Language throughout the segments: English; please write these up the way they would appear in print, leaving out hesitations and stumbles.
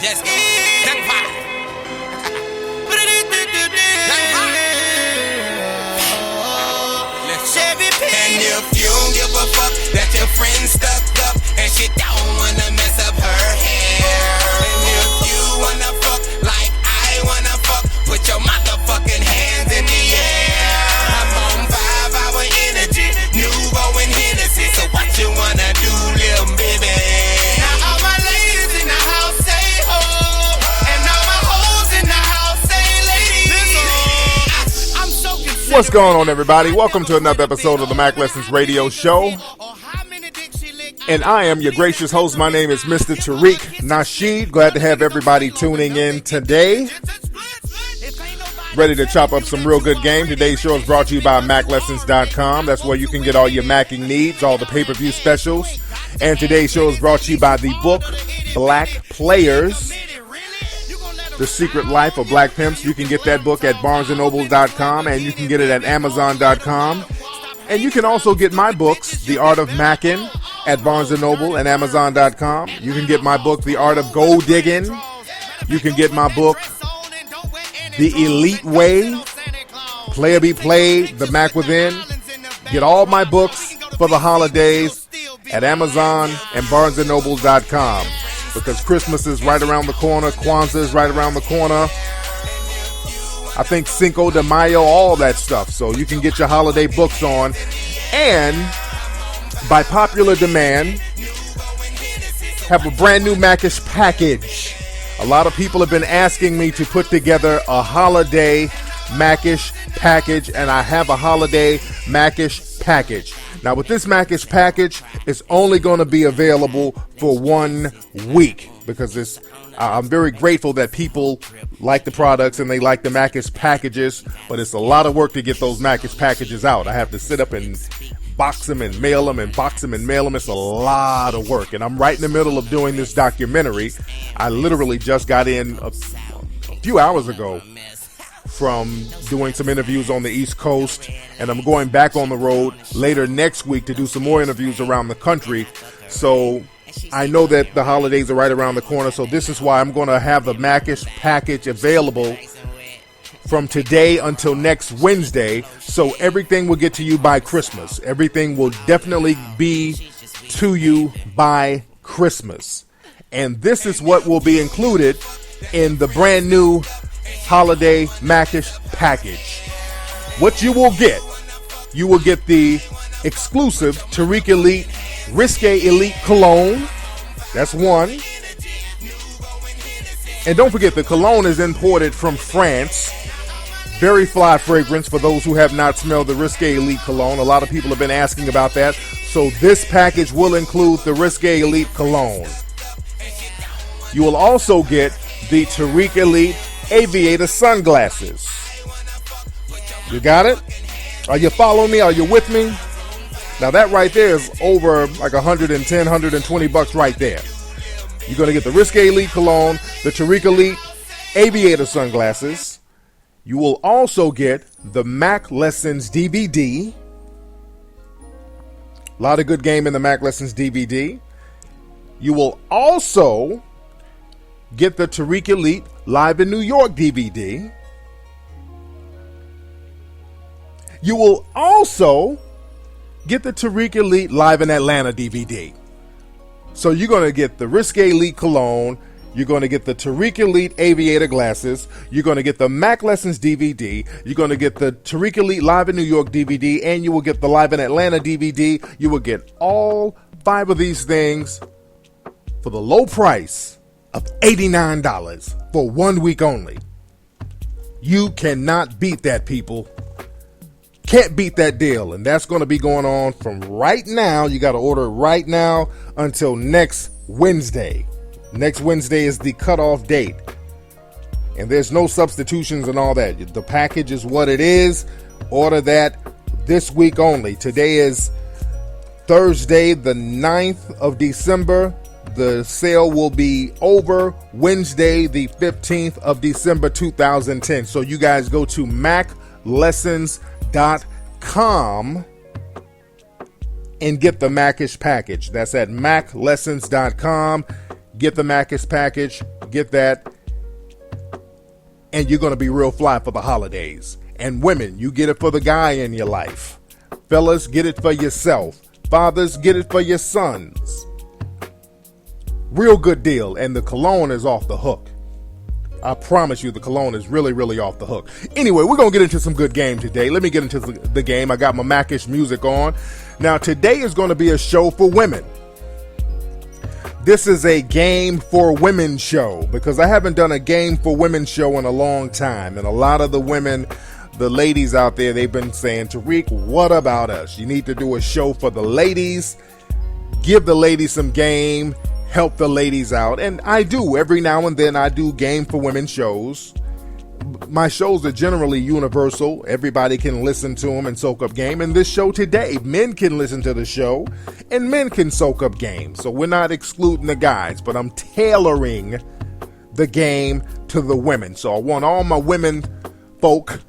Let's go. Young Pop. And if you don't give a fuck that your friend stuck up and she don't wanna mess up her hair, and if you wanna fuck like I wanna fuck, put your motherfucking hands in the air. I'm on 5-hour energy, Nuvo and Hennessy, so what you wanna do, little baby? Now all my ladies in the house say ho, and all my hoes in the house say ladies. I'm so confused. What's going on, everybody? Welcome to another episode of the Mack Lessons Radio Show. And I am your gracious host. My name is Mr. Tariq Nasheed. Glad to have everybody tuning in today. Ready to chop up some real good game. Today's show is brought to you by MackLessons.com. That's where you can get all your Macking needs, all the pay-per-view specials. And today's show is brought to you by the book Black Players, The Secret Life of Black Pimps. You can get that book at BarnesandNoble.com, and you can get it at Amazon.com. And you can also get my books, The Art of Mackin', at Barnes & Noble and Amazon.com. You can get my book, The Art of Gold Digging. You can get my book, The Elite Way, Player Be Played, The Mac Within. Get all my books for the holidays at Amazon and BarnesandNoble.com, because Christmas is right around the corner, Kwanzaa is right around the corner. I think Cinco de Mayo, all that stuff. So you can get your holiday books on. And by popular demand, have a brand new Mackish package. A lot of people have been asking me to put together a holiday Mackish package, and I have a holiday Mackish package. Now with this Mackish package, it's only going to be available for 1 week, because I'm very grateful that people like the products and they like the Mackish packages, but it's a lot of work to get those Mackish packages out. I have to sit up and box them and mail them and box them and mail them. It's a lot of work, and I'm right in the middle of doing this documentary. I literally just got in a few hours ago from doing some interviews on the East Coast, and I'm going back on the road later next week to do some more interviews around the country. So I know that the holidays are right around the corner, so this is why I'm going to have the Mackish package available from today until next Wednesday, so everything will get to you by Christmas. Everything will definitely be to you by Christmas. And this is what will be included in the brand new holiday Mackish package. What you will get the exclusive Tariq Elite Risque Elite Cologne. That's one. And don't forget, the cologne is imported from France. Very fly fragrance for those who have not smelled the Risque Elite Cologne. A lot of people have been asking about that. So this package will include the Risque Elite Cologne. You will also get the Tariq Elite Aviator Sunglasses. You got it? Are you following me? Are you with me? Now that right there is over like $110, $120 right there. You're going to get the Risque Elite Cologne, the Tariq Elite Aviator Sunglasses. You will also get the Mack Lessons DVD. A lot of good game in the Mack Lessons DVD. You will also get the Tariq Elite Live in New York DVD. You will also get the Tariq Elite Live in Atlanta DVD. So you're going to get the Risque Elite Cologne. You're going to get the Tariq Elite Aviator Glasses. You're going to get the Mack Lessons DVD. You're going to get the Tariq Elite Live in New York DVD. And you will get the Live in Atlanta DVD. You will get all 5 of these things for the low price of $89 for 1 week only. You cannot beat that, people. Can't beat that deal. And that's going to be going on from right now. You got to order it right now until next Wednesday. Next Wednesday is the cutoff date. And there's no substitutions and all that. The package is what it is. Order that this week only. Today is Thursday, the 9th of December. The sale will be over Wednesday, the 15th of December, 2010. So you guys go to MackLessons.com and get the Mackish package. That's at MackLessons.com. Get the Mackish package. Get that. And you're going to be real fly for the holidays. And women, you get it for the guy in your life. Fellas, get it for yourself. Fathers, get it for your sons. Real good deal. And the cologne is off the hook. I promise you the cologne is really, really off the hook. Anyway, we're going to get into some good game today. Let me get into the game. I got my Mackish music on. Now, today is going to be a show for women. This is a game for women show because I haven't done a game for women show in a long time. And a lot of the women, the ladies out there, they've been saying, Tariq, what about us? You need to do a show for the ladies. Give the ladies some game. Help the ladies out. And I do. Every now and then I do game for women shows. My shows are generally universal. Everybody can listen to them and soak up game. And this show today, men can listen to the show and men can soak up game. So we're not excluding the guys, but I'm tailoring the game to the women. So I want all my women folk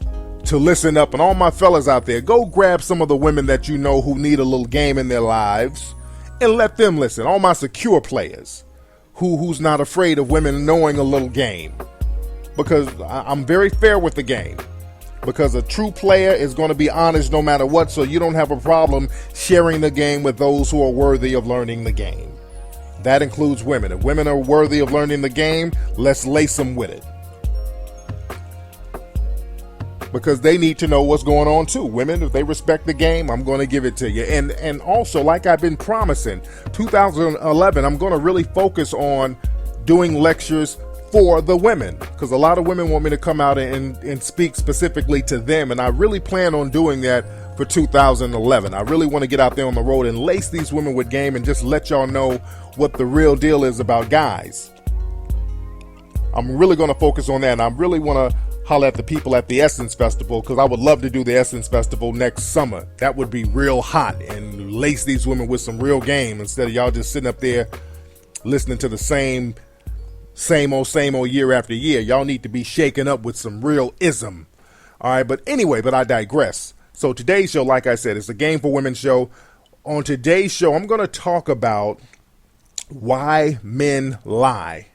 to listen up, and all my fellas out there, go grab some of the women that you know who need a little game in their lives and let them listen. All my secure players who's not afraid of women knowing a little game. Because I'm very fair with the game. Because a true player is going to be honest no matter what, so you don't have a problem sharing the game with those who are worthy of learning the game. That includes women. If women are worthy of learning the game, let's lace them with it. Because they need to know what's going on too. Women, if they respect the game, I'm going to give it to you. And also, like I've been promising, 2011, I'm going to really focus on doing lectures for the women. Because a lot of women want me to come out and speak specifically to them. And I really plan on doing that for 2011. I really want to get out there on the road and lace these women with game and just let y'all know what the real deal is about guys. I'm really going to focus on that. And I really want to holler at the people at the Essence Festival, because I would love to do the Essence Festival next summer. That would be real hot and lace these women with some real game instead of y'all just sitting up there listening to the same old year after year. Y'all need to be shaken up with some real ism. All right, but anyway, I digress. So today's show, like I said, is a game for women show. On today's show, I'm going to talk about why men lie.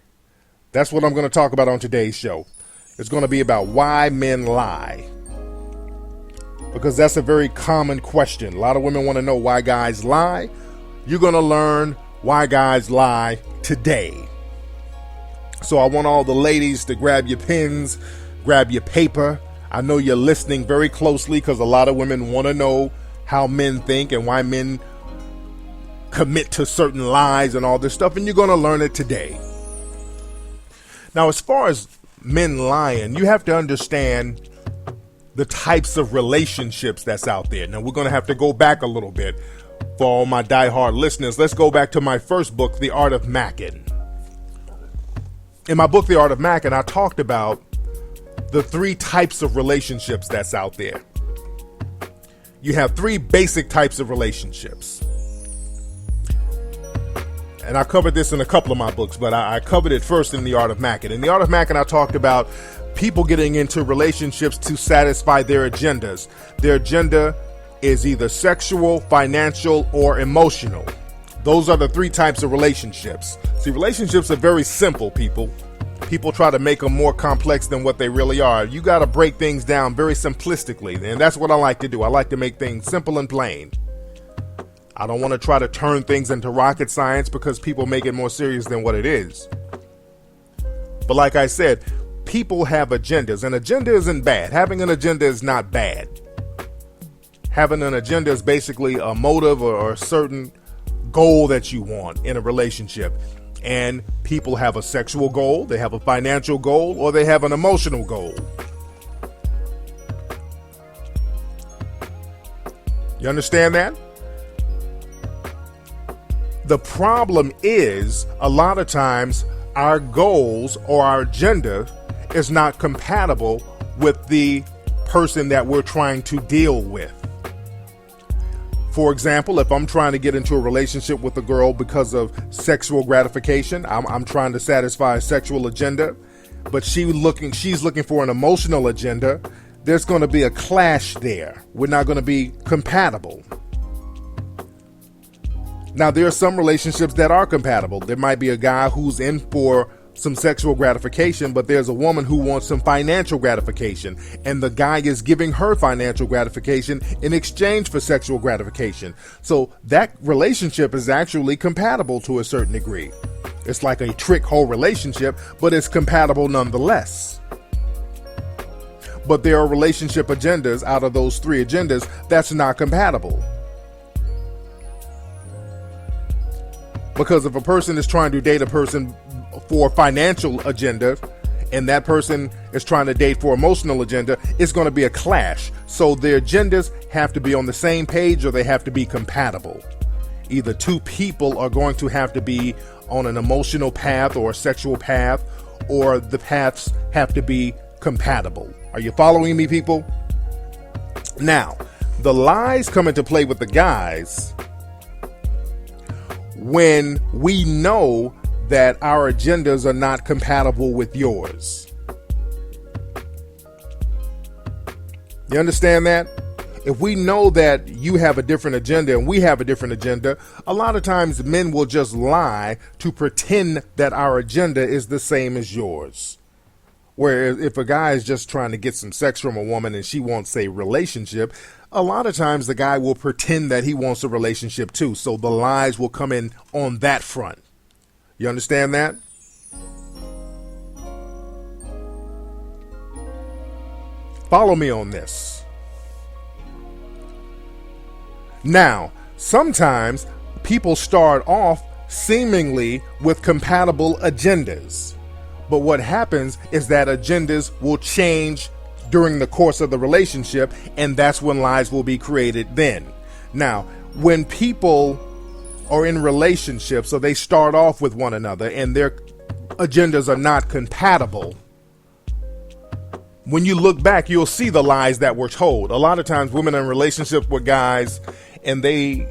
That's what I'm going to talk about on today's show. It's going to be about why men lie. Because that's a very common question. A lot of women want to know why guys lie. You're going to learn why guys lie today. So I want all the ladies to grab your pens, grab your paper. I know you're listening very closely because a lot of women want to know how men think and why men commit to certain lies and all this stuff. And you're going to learn it today. Now, as far as men lying, you have to understand the types of relationships that's out there. Now, we're going to have to go back a little bit for all my diehard listeners. Let's go back to my first book, The Art of Mackin'. In my book, The Art of Mackin', I talked about the 3 types of relationships that's out there. You have 3 basic types of relationships. And I covered this in a couple of my books, but I covered it first in The Art of Mackin'. In The Art of Mackin', I talked about people getting into relationships to satisfy their agendas. Their agenda is either sexual, financial, or emotional. Those are the 3 types of relationships. See, relationships are very simple, people. People try to make them more complex than what they really are. You got to break things down very simplistically, and that's what I like to do. I like to make things simple and plain. I don't want to try to turn things into rocket science because people make it more serious than what it is. But like I said, people have agendas. An agenda isn't bad. Having an agenda is not bad. Having an agenda is basically a motive or a certain goal that you want in a relationship. And people have a sexual goal, they have a financial goal, or they have an emotional goal. You understand that? The problem is, a lot of times, our goals or our agenda is not compatible with the person that we're trying to deal with. For example, if I'm trying to get into a relationship with a girl because of sexual gratification, I'm trying to satisfy a sexual agenda, but she's looking for an emotional agenda, there's going to be a clash there. We're not going to be compatible. Now, there are some relationships that are compatible. There might be a guy who's in for some sexual gratification, but there's a woman who wants some financial gratification, and the guy is giving her financial gratification in exchange for sexual gratification. So that relationship is actually compatible to a certain degree. It's like a trick hole relationship, but it's compatible nonetheless. But there are relationship agendas out of those three agendas that's not compatible. Because if a person is trying to date a person for financial agenda and that person is trying to date for emotional agenda, it's going to be a clash. So their agendas have to be on the same page, or they have to be compatible. Either two people are going to have to be on an emotional path or a sexual path, or the paths have to be compatible. Are you following me, people? Now, the lies come into play with the guys when we know that our agendas are not compatible with yours. You understand that? If we know that you have a different agenda and we have a different agenda, a lot of times men will just lie to pretend that our agenda is the same as yours. Whereas if a guy is just trying to get some sex from a woman and she wants a relationship, a lot of times the guy will pretend that he wants a relationship too. So the lies will come in on that front. You understand that? Follow me on this. Now, sometimes people start off seemingly with compatible agendas. But what happens is that agendas will change during the course of the relationship, and that's when lies will be created then. Now, when people are in relationships, so they start off with one another and their agendas are not compatible, when you look back, you'll see the lies that were told. A lot of times women are in relationships with guys and they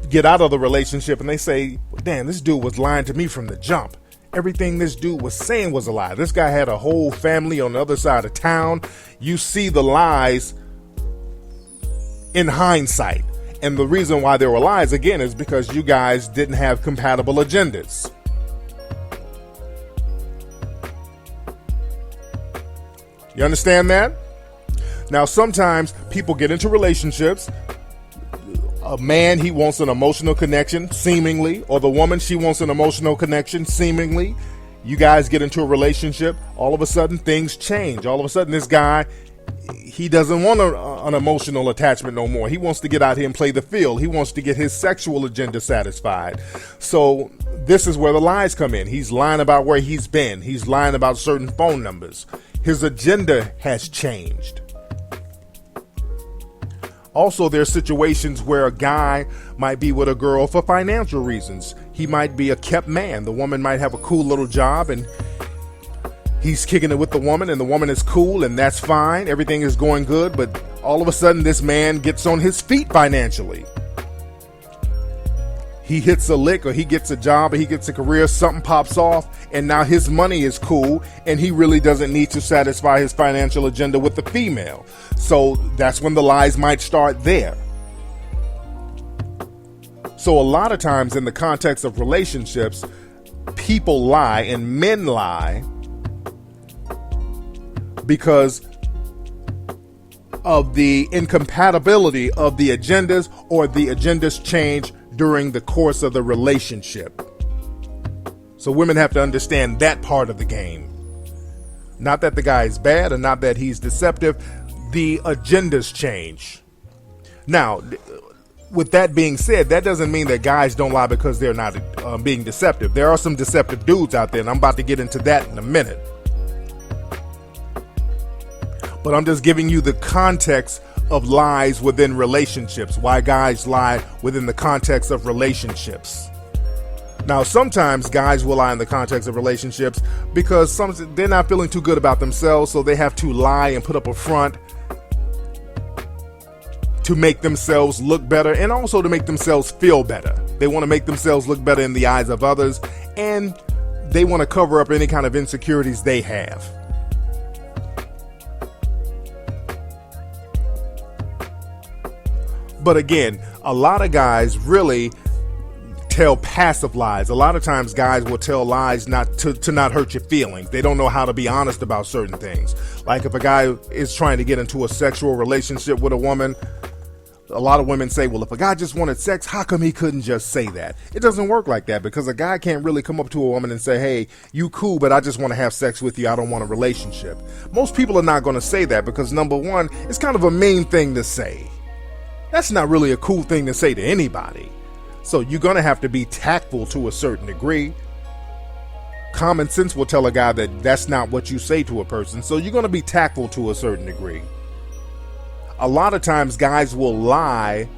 get out of the relationship and they say, damn, this dude was lying to me from the jump. Everything this dude was saying was a lie. This guy had a whole family on the other side of town. You see the lies in hindsight. And the reason why there were lies, again, is because you guys didn't have compatible agendas. You understand that? Now, sometimes people get into relationships. A man, he wants an emotional connection, seemingly, or the woman, she wants an emotional connection, seemingly. You guys get into a relationship, all of a sudden things change. All of a sudden this guy, he doesn't want an emotional attachment no more. He wants to get out here and play the field. He wants to get his sexual agenda satisfied. So this is where the lies come in. He's lying about where he's been. He's lying about certain phone numbers. His agenda has changed. Also, there's situations where a guy might be with a girl for financial reasons. He might be a kept man. The woman might have a cool little job and he's kicking it with the woman, and the woman is cool, and that's fine. Everything is going good, but all of a sudden this man gets on his feet financially. He hits a lick, or he gets a job, or he gets a career, something pops off, and now his money is cool, and he really doesn't need to satisfy his financial agenda with the female. So that's when the lies might start there. So a lot of times in the context of relationships, people lie and men lie because of the incompatibility of the agendas, or the agendas change during the course of the relationship. So women have to understand that part of the game. Not that the guy is bad, or not that he's deceptive. The agendas change. Now, with that being said, that doesn't mean that guys don't lie because they're not being deceptive. There are some deceptive dudes out there, and I'm about to get into that in a minute. But I'm just giving you the context of lies within relationships, why guys lie within the context of relationships. Now, sometimes guys will lie in the context of relationships because they're not feeling too good about themselves, so they have to lie and put up a front to make themselves look better, and also to make themselves feel better. They want to make themselves look better in the eyes of others, and they want to cover up any kind of insecurities they have. But again, a lot of guys really tell passive lies. A lot of times guys will tell lies not to not hurt your feelings. They don't know how to be honest about certain things. Like if a guy is trying to get into a sexual relationship with a woman, a lot of women say, well, if a guy just wanted sex, how come he couldn't just say that? It doesn't work like that, because a guy can't really come up to a woman and say, hey, you cool, but I just want to have sex with you. I don't want a relationship. Most people are not going to say that because, number one, it's kind of a mean thing to say. That's not really a cool thing to say to anybody. So you're going to have to be tactful to a certain degree. Common sense will tell a guy that that's not what you say to a person. So you're going to be tactful to a certain degree. A lot of times guys will lie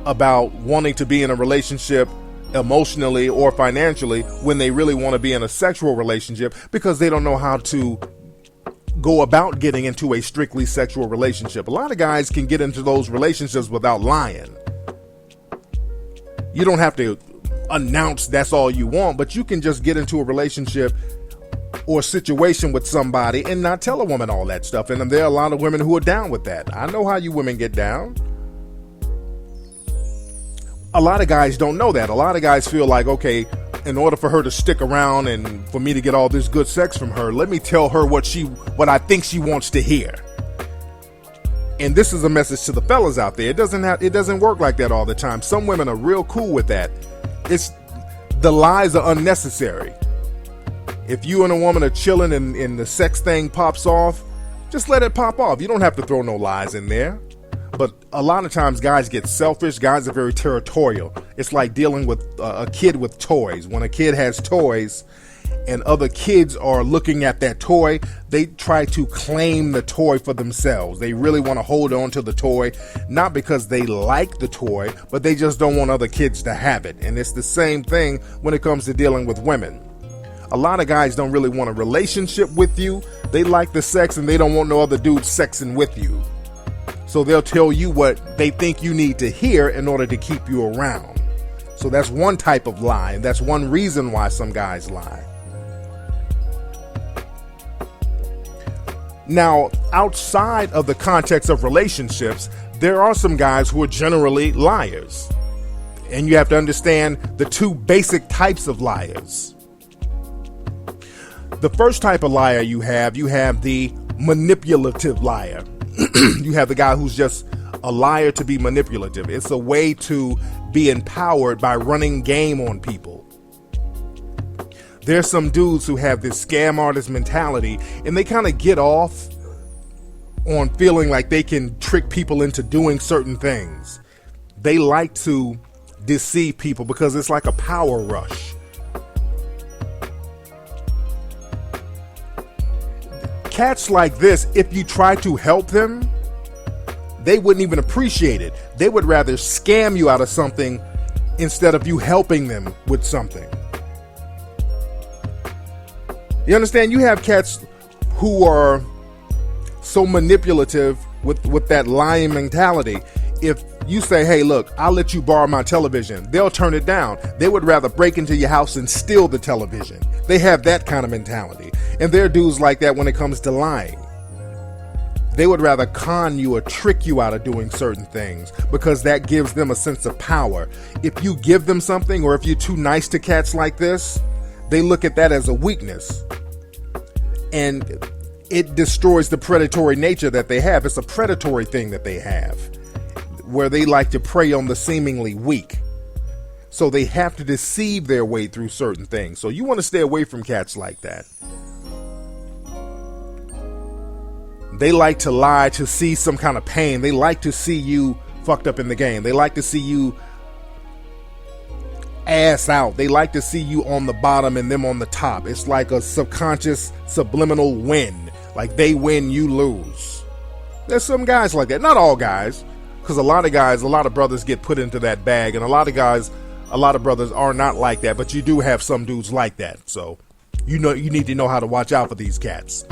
about wanting to be in a relationship emotionally or financially when they really want to be in a sexual relationship, because they don't know how to go about getting into a strictly sexual relationship. A lot of guys can get into those relationships without lying. You don't have to announce that's all you want, but you can just get into a relationship or situation with somebody and not tell a woman all that stuff. And there are a lot of women who are down with that. I know how you women get down. A lot of guys don't know that. A lot of guys feel like, okay, in order for her to stick around and for me to get all this good sex from her, let me tell her what I think she wants to hear. And this is a message to the fellas out there. It doesn't work like that all the time. Some women are real cool with that. The lies are unnecessary. If you and a woman are chilling and the sex thing pops off, just let it pop off. You don't have to throw no lies in there. But a lot of times guys get selfish. Guys are very territorial. It's like dealing with a kid with toys. When a kid has toys and other kids are looking at that toy, they try to claim the toy for themselves. They really want to hold on to the toy, not because they like the toy, but they just don't want other kids to have it. And it's the same thing when it comes to dealing with women. A lot of guys don't really want a relationship with you. They like the sex and they don't want no other dudes sexing with you. So they'll tell you what they think you need to hear in order to keep you around. So that's one type of lie, and that's one reason why some guys lie. Now, outside of the context of relationships, there are some guys who are generally liars. And you have to understand the two basic types of liars. The first type of liar you have the manipulative liar. You have the guy who's just a liar to be manipulative. It's a way to be empowered by running game on people. There's some dudes who have this scam artist mentality, and they kind of get off on feeling like they can trick people into doing certain things. They like to deceive people because it's like a power rush. Cats like this, if you try to help them, they wouldn't even appreciate it. They would rather scam you out of something instead of you helping them with something. You understand? You have cats who are so manipulative with that lying mentality. If you say, hey, look, I'll let you borrow my television, they'll turn it down. They would rather break into your house and steal the television. They have that kind of mentality. And there are dudes like that when it comes to lying. They would rather con you or trick you out of doing certain things because that gives them a sense of power. If you give them something, or if you're too nice to cats like this, they look at that as a weakness. And it destroys the predatory nature that they have. It's a predatory thing that they have, where they like to prey on the seemingly weak. So they have to deceive their way through certain things. So you want to stay away from cats like that. They like to lie to see some kind of pain. They like to see you fucked up in the game. They like to see you ass out. They like to see you on the bottom and them on the top. It's like a subconscious subliminal win. Like they win, you lose. There's some guys like that. Not all guys, because a lot of brothers get put into that bag, and a lot of brothers are not like that, but you do have some dudes like that. So you need to know how to watch out for these cats.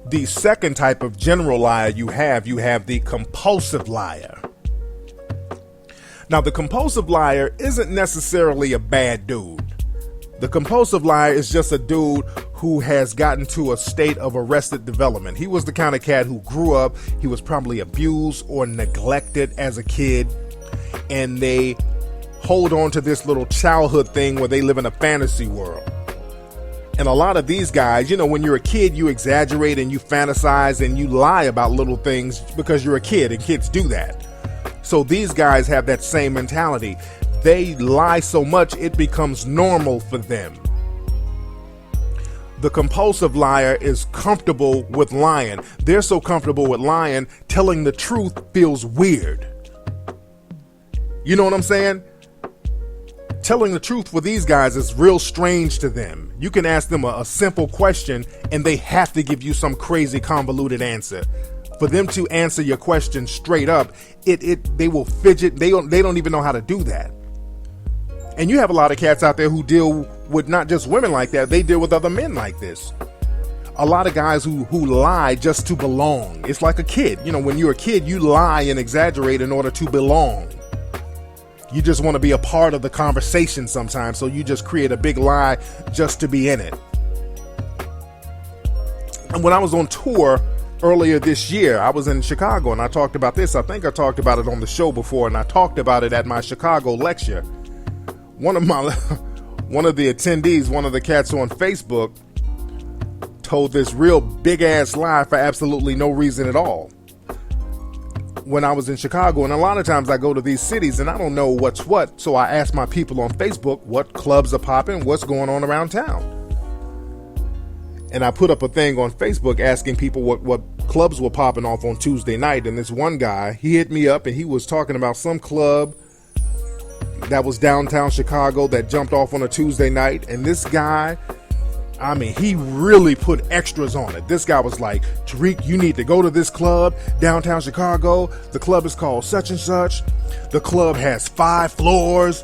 The second type of general liar you have the compulsive liar. Now, the compulsive liar isn't necessarily a bad dude. The compulsive liar is just a dude who has gotten to a state of arrested development. He was the kind of cat who grew up, he was probably abused or neglected as a kid, and they hold on to this little childhood thing where they live in a fantasy world. And a lot of these guys, when you're a kid, you exaggerate and you fantasize and you lie about little things because you're a kid, and kids do that. So these guys have that same mentality. They lie so much it becomes normal for them. The compulsive liar is comfortable with lying. They're so comfortable with lying, telling the truth feels weird. You know what I'm saying? Telling the truth for these guys is real strange to them. You can ask them a simple question and they have to give you some crazy convoluted answer. For them to answer your question straight up, they will fidget. They don't even know how to do that. And you have a lot of cats out there who deal with not just women like that, they deal with other men like this. A lot of guys who lie just to belong. It's like a kid. When you're a kid, you lie and exaggerate in order to belong. You just want to be a part of the conversation sometimes, so you just create a big lie just to be in it. And when I was on tour earlier this year, I was in Chicago and I talked about this. I think I talked about it on the show before, and I talked about it at my Chicago lecture. One of the attendees, one of the cats on Facebook, told this real big ass lie for absolutely no reason at all. When I was in Chicago, and a lot of times I go to these cities and I don't know what's what, so I ask my people on Facebook what clubs are popping, what's going on around town. And I put up a thing on Facebook asking people what clubs were popping off on Tuesday night, and this one guy, he hit me up and he was talking about some club that was downtown Chicago that jumped off on a Tuesday night. And this guy, he really put extras on it. This guy was like, Tariq, you need to go to this club downtown Chicago. The club is called such and such. The club has 5 floors.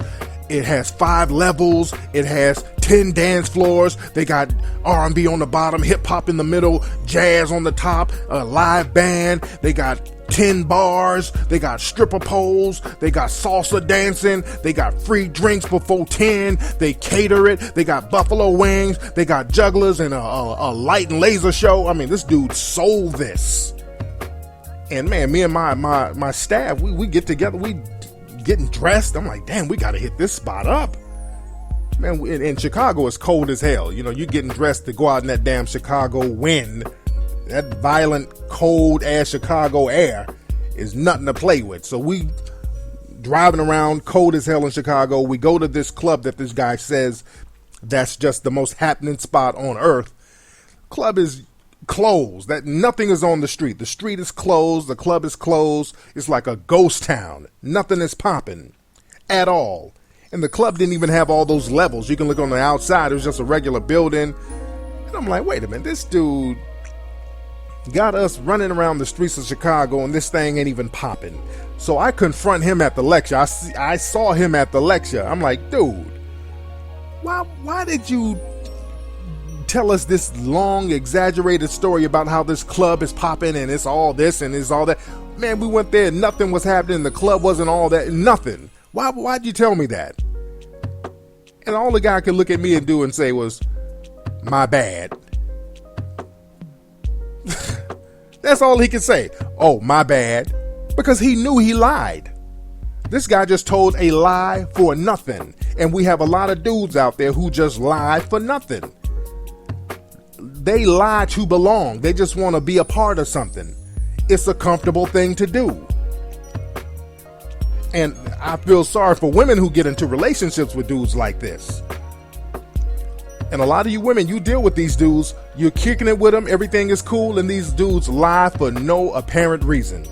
It has 5 levels. It has 10 dance floors. They got R&B on the bottom, hip hop in the middle, jazz on the top, a live band. They got 10 bars, they got stripper poles, they got salsa dancing, they got free drinks before 10, they cater it, they got buffalo wings, they got jugglers and a light and laser show. This dude sold this. And man, me and my staff, we get together, we getting dressed. I'm like, damn, we gotta hit this spot up. Man, in Chicago, it's cold as hell. You getting dressed to go out in that damn Chicago wind. That violent, cold-ass Chicago air is nothing to play with. So we driving around cold as hell in Chicago. We go to this club that this guy says that's just the most happening spot on earth. Club is closed. That nothing is on the street. The street is closed. The club is closed. It's like a ghost town. Nothing is popping at all. And the club didn't even have all those levels. You can look on the outside. It was just a regular building. And I'm like, wait a minute. This dude got us running around the streets of Chicago and this thing ain't even popping. So I confront him at the lecture. I saw him at the lecture. I'm like, dude, why did you tell us this long, exaggerated story about how this club is popping and it's all this and it's all that? Man, we went there and nothing was happening. The club wasn't all that, nothing. Why'd you tell me that? And all the guy could look at me and do and say was, my bad. That's all he could say. Oh, my bad. Because he knew he lied. This guy just told a lie for nothing. And we have a lot of dudes out there who just lie for nothing. They lie to belong. They just want to be a part of something. It's a comfortable thing to do. And I feel sorry for women who get into relationships with dudes like this. And a lot of you women, you deal with these dudes, you're kicking it with them, everything is cool, and these dudes lie for no apparent reason.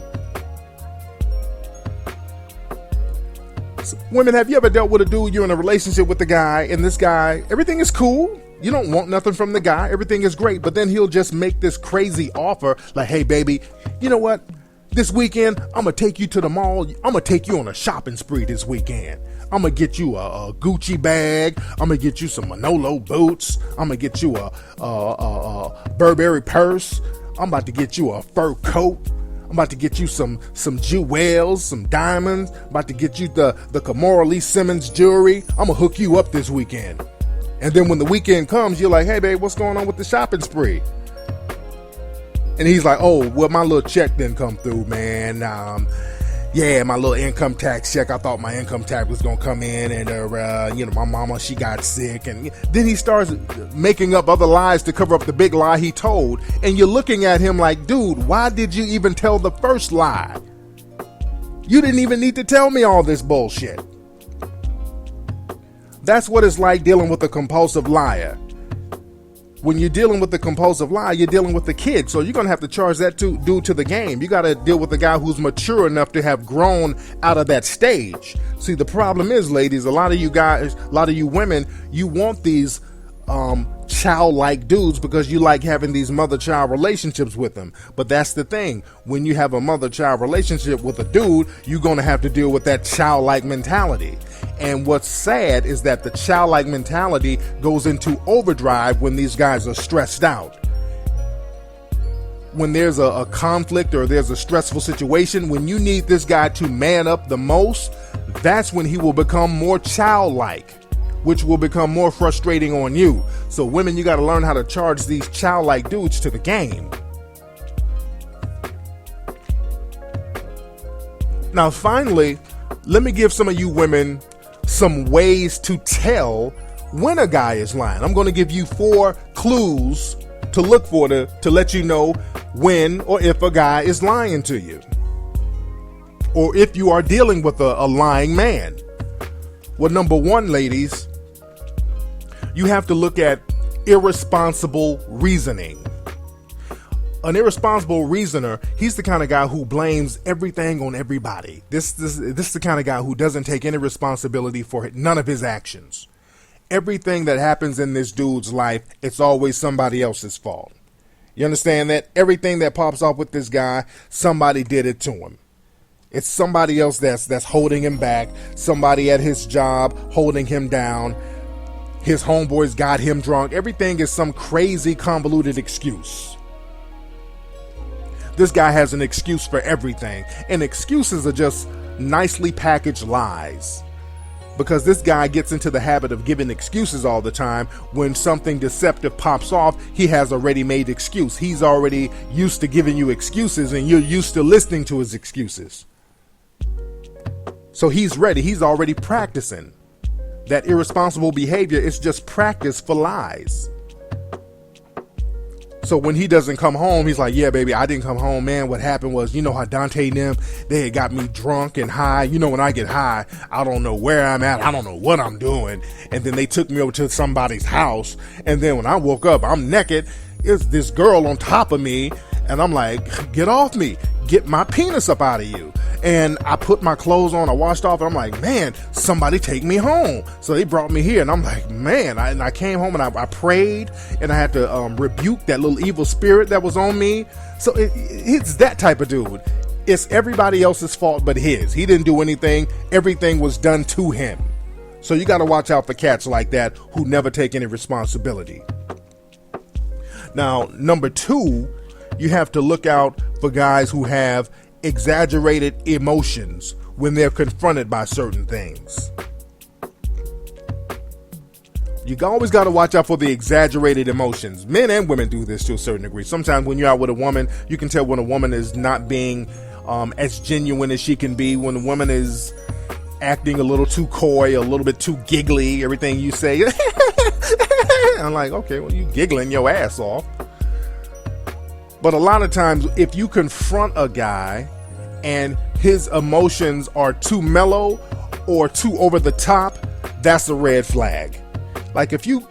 So, women, have you ever dealt with a dude, you're in a relationship with the guy, and this guy, everything is cool, you don't want nothing from the guy, everything is great, but then he'll just make this crazy offer, like, hey baby, you know what? This weekend, I'm going to take you to the mall. I'm going to take you on a shopping spree this weekend. I'm going to get you a Gucci bag. I'm going to get you some Manolo boots. I'm going to get you a Burberry purse. I'm about to get you a fur coat. I'm about to get you some jewels, some diamonds. I'm about to get you the Kamora Lee Simmons jewelry. I'm going to hook you up this weekend. And then when the weekend comes, you're like, hey, babe, what's going on with the shopping spree? And he's like, oh, well, my little check didn't come through, man. yeah, my little income tax check, I thought my income tax was going to come in, and, my mama, she got sick. And then he starts making up other lies to cover up the big lie he told. And you're looking at him like, dude, why did you even tell the first lie? You didn't even need to tell me all this bullshit. That's what it's like dealing with a compulsive liar. When you're dealing with the compulsive lie, you're dealing with the kid. So you're going to have to charge that dude to the game. You got to deal with the guy who's mature enough to have grown out of that stage. See, the problem is, ladies, a lot of you guys, a lot of you women, you want these childlike dudes because you like having these mother-child relationships with them. But that's the thing. When you have a mother-child relationship with a dude, you're going to have to deal with that childlike mentality. And what's sad is that the childlike mentality goes into overdrive when these guys are stressed out. When there's a conflict or there's a stressful situation, when you need this guy to man up the most, that's when he will become more childlike, which will become more frustrating on you. So women, you got to learn how to charge these childlike dudes to the game. Now, finally, let me give some of you women some ways to tell when a guy is lying. I'm going to give you 4 clues to look for to let you know when or if a guy is lying to you, or if you are dealing with a lying man. Well, number 1, ladies, you have to look at irresponsible reasoning. An irresponsible reasoner, he's the kind of guy who blames everything on everybody. This is the kind of guy who doesn't take any responsibility for none of his actions. Everything that happens in this dude's life, it's always somebody else's fault. You understand that? Everything that pops off with this guy, somebody did it to him. It's somebody else that's holding him back, somebody at his job holding him down. His homeboys got him drunk. Everything is some crazy convoluted excuse. This guy has an excuse for everything. And excuses are just nicely packaged lies. Because this guy gets into the habit of giving excuses all the time. When something deceptive pops off, he has a ready-made excuse. He's already used to giving you excuses, and you're used to listening to his excuses. So he's ready. He's already practicing. That irresponsible behavior is just practice for lies. So when he doesn't come home, he's like, yeah, baby, I didn't come home, man. What happened was, you know how Dante and them, they had got me drunk and high. You know, when I get high, I don't know where I'm at. I don't know what I'm doing. And then they took me over to somebody's house. And then when I woke up, I'm naked. It's this girl on top of me. And I'm like, get off me. Get my penis up out of you. And I put my clothes on, I washed off, and I'm like, man, somebody take me home. So they brought me here, and I'm like, man, I came home and I prayed, and I had to rebuke that little evil spirit that was on me. So it's that type of dude. It's everybody else's fault but his. He didn't do anything. Everything was done to him. So you got to watch out for cats like that who never take any responsibility. Now, number 2, you have to look out for guys who have exaggerated emotions when they're confronted by certain things. You always got to watch out for the exaggerated emotions. Men and women do this to a certain degree. Sometimes when you're out with a woman, you can tell when a woman is not being as genuine as she can be. When a woman is acting a little too coy, a little bit too giggly, everything you say. I'm like, okay, well, you giggling your ass off. But a lot of times, if you confront a guy and his emotions are too mellow or too over the top, that's a red flag. Like if you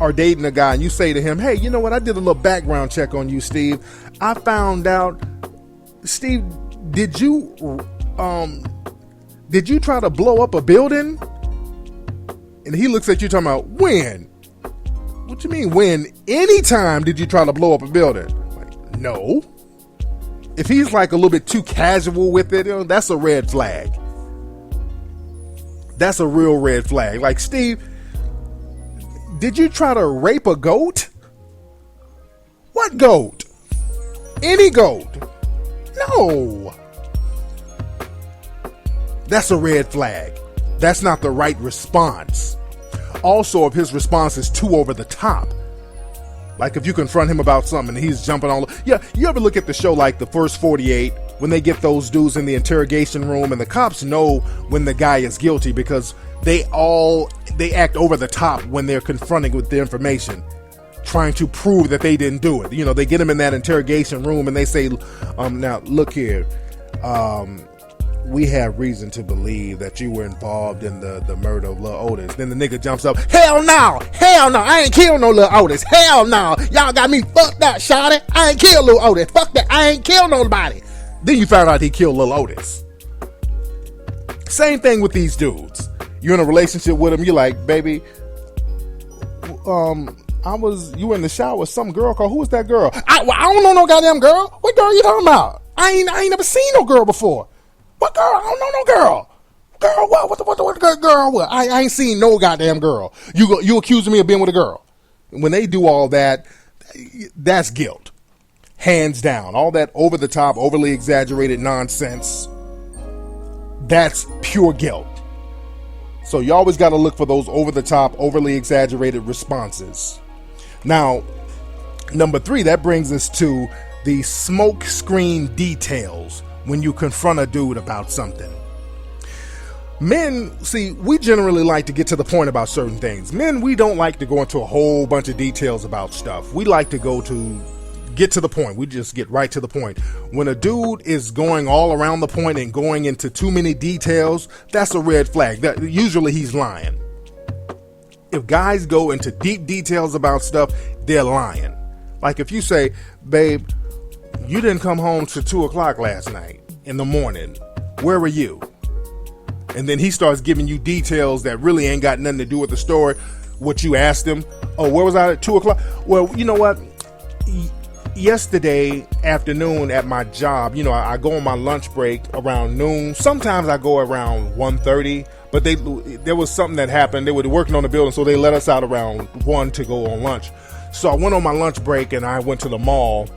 are dating a guy and you say to him, hey, you know what? I did a little background check on you, Steve. I found out, Steve, did you try to blow up a building? And he looks at you talking about, when? What you mean when? Anytime did you try to blow up a building? No. If he's like a little bit too casual with it, that's a red flag. That's a real red flag. Like, Steve, did you try to rape a goat? What goat? Any goat? No. That's a red flag. That's not the right response. Also, if his response is too over the top. Like if you confront him about something and he's jumping all. Yeah, you ever look at the show like The First 48 when they get those dudes in the interrogation room, and the cops know when the guy is guilty because they act over the top when they're confronting with the information, trying to prove that they didn't do it. You know, they get him in that interrogation room and they say, now look here, we have reason to believe that you were involved in the murder of Lil Otis. Then the nigga jumps up, hell no, I ain't killed no Lil Otis, hell no, y'all got me fucked up, shawty, I ain't killed Lil Otis, fuck that, I ain't killed nobody. Then you found out he killed Lil Otis. Same thing with these dudes. You're in a relationship with them, you're like, baby, you were in the shower with some girl called, who was that girl? I don't know no goddamn girl. What girl you talking about? I ain't never seen no girl before. What girl? I don't know no girl. Girl, what? What girl? What? I ain't seen no goddamn girl. You accusing me of being with a girl. When they do all that, that's guilt. Hands down. All that over the top, overly exaggerated nonsense, that's pure guilt. So you always got to look for those over the top, overly exaggerated responses. Now, number 3, that brings us to the smoke screen details when you confront a dude about something. Men, see, we generally like to get to the point about certain things. Men, we don't like to go into a whole bunch of details about stuff. We like to get to the point. We just get right to the point. When a dude is going all around the point and going into too many details, that's a red flag. Usually he's lying. If guys go into deep details about stuff, they're lying. Like if you say, babe, you didn't come home till 2:00 last night in the morning. Where were you? And then he starts giving you details that really ain't got nothing to do with the story. What you asked him. Oh, where was I at 2:00? Well, you know what? Yesterday afternoon at my job, I go on my lunch break around noon. Sometimes I go around 1:30, but there was something that happened. They were working on the building, so they let us out around 1 to go on lunch. So I went on my lunch break and I went to the mall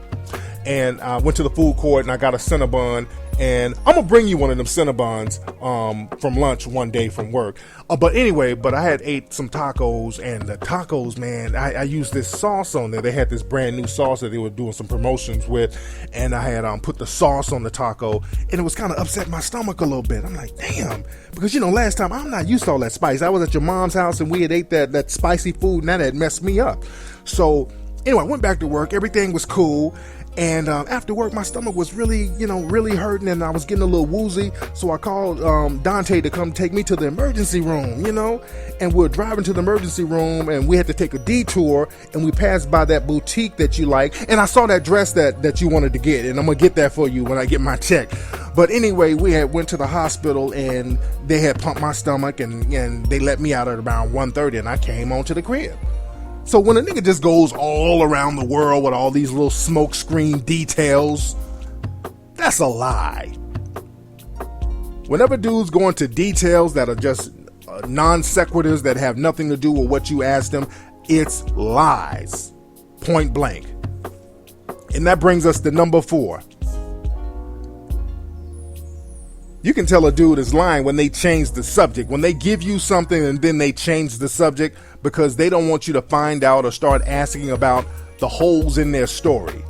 and I went to the food court and I got a Cinnabon. And I'm going to bring you one of them Cinnabons from lunch one day from work. But I had ate some tacos, and the tacos, man, I used this sauce on there. They had this brand new sauce that they were doing some promotions with, and I had put the sauce on the taco, and it was kind of upset my stomach a little bit. I'm like, damn, because, last time I'm not used to all that spice. I was at your mom's house, and we had ate that spicy food, and that had messed me up. So, anyway, I went back to work. Everything was cool. And after work, my stomach was really hurting, and I was getting a little woozy. So I called Dante to come take me to the emergency room, And we're driving to the emergency room, and we had to take a detour, and we passed by that boutique that you like. And I saw that dress that you wanted to get, and I'm going to get that for you when I get my check. But anyway, we went to the hospital, and they had pumped my stomach, and they let me out at around 1:30, and I came on to the crib. So when a nigga just goes all around the world with all these little smoke screen details, that's a lie. Whenever dudes go into details that are just non sequiturs that have nothing to do with what you asked them, it's lies. Point blank. And that brings us to number 4. You can tell a dude is lying when they change the subject. When they give you something and then they change the subject because they don't want you to find out or start asking about the holes in their story.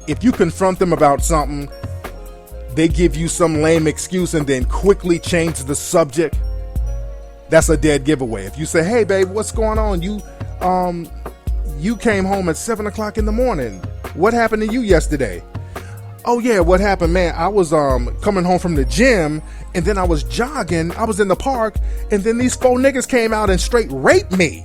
If you confront them about something, they give you some lame excuse and then quickly change the subject, that's a dead giveaway. If you say, hey babe, what's going on? You came home at 7:00 in the morning. What happened to you yesterday? Oh yeah, what happened, man? I was coming home from the gym, and then I was jogging. I was in the park, and then these 4 niggas came out and straight raped me.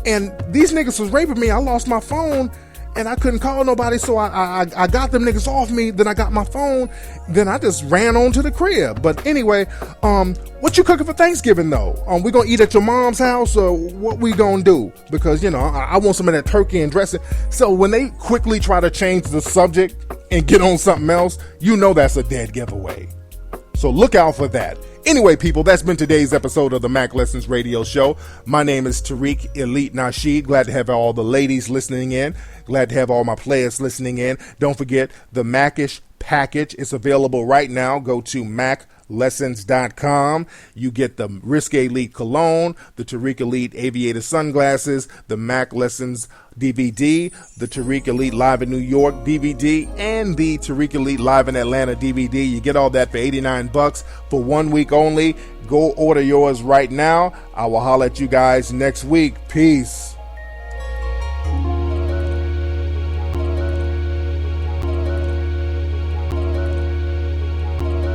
And these niggas was raping me. I lost my phone, and I couldn't call nobody, so I got them niggas off me. Then I got my phone. Then I just ran on to the crib. But anyway, what you cooking for Thanksgiving though? We gonna eat at your mom's house, or what we gonna do? Because I want some of that turkey and dressing. So when they quickly try to change the subject and get on something else, that's a dead giveaway. So look out for that. Anyway, people, that's been today's episode of the Mack Lessons Radio Show. My name is Tariq Elite Nasheed. Glad to have all the ladies listening in. Glad to have all my players listening in. Don't forget the Mackish package is available right now. Go to Mack MackLessons.com. You get the Risque Elite Cologne, the Tariq Elite Aviator Sunglasses, the Mack Lessons DVD, the Tariq Elite Live in New York DVD, and the Tariq Elite Live in Atlanta DVD. You get all that for $89 for 1 week only. Go order yours right now. I will holler at you guys next week. Peace.